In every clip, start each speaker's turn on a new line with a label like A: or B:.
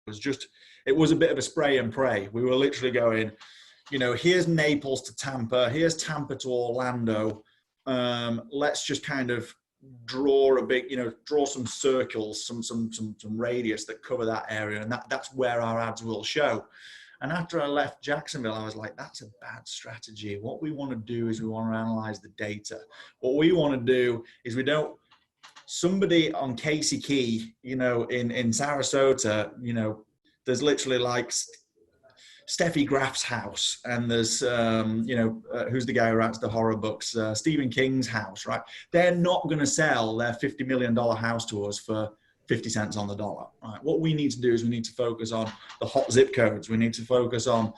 A: it was a bit of a spray and pray. We were literally going, here's Naples to Tampa, here's Tampa to Orlando. Let's just kind of draw a big, draw some circles, some radius that cover that area, and that's where our ads will show. And after I left Jacksonville, I was like, that's a bad strategy. What we want to do is we want to analyze the data. What we want to do is somebody on Casey Key, in Sarasota, there's literally like Steffi Graf's house, and there's, who's the guy who writes the horror books, Stephen King's house, right? They're not going to sell their $50 million house to us for 50 cents on the dollar, right? What we need to do is we need to focus on the hot zip codes. We need to focus on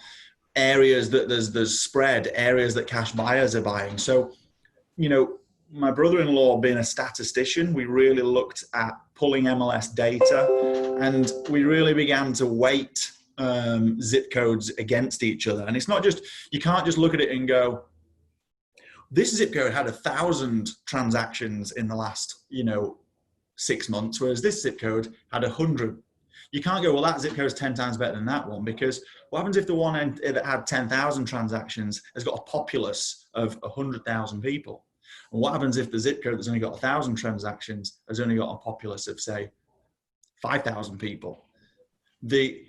A: areas that there's spread, areas that cash buyers are buying. So, my brother-in-law being a statistician, we really looked at pulling MLS data, and we really began to weight zip codes against each other. And it's not just, you can't just look at it and go, this zip code had 1,000 transactions in the last, 6 months, whereas this zip code had 100. You can't go, well, that zip code is 10 times better than that one, because what happens if the one that had 10,000 transactions has got a populace of 100,000 people? And what happens if the zip code that's only got 1,000 transactions has only got a populace of, say, 5,000 people? The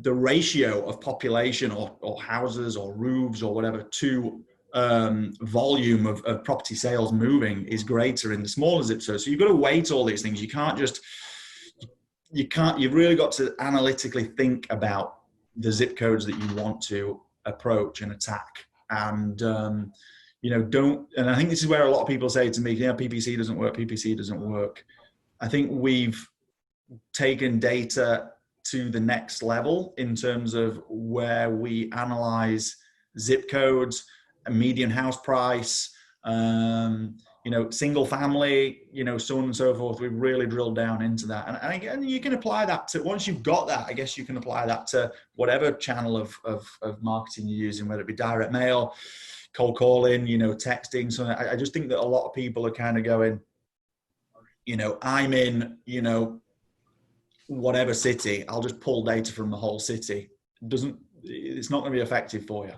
A: ratio of population or houses or roofs or whatever to volume of property sales moving is greater in the smaller zip codes. So you've got to weight all these things. You've really got to analytically think about the zip codes that you want to approach and attack. And, and I think this is where a lot of people say to me, PPC doesn't work, PPC doesn't work. I think we've taken data to the next level in terms of where we analyze zip codes, a median house price, single family, so on and so forth. We've really drilled down into that. And again, you can apply that to, once you've got that, I guess you can apply that to whatever channel of marketing you're using, whether it be direct mail, cold calling, texting. So I just think that a lot of people are kind of going, I'm in, whatever city, I'll just pull data from the whole city. It's not going to be effective for you.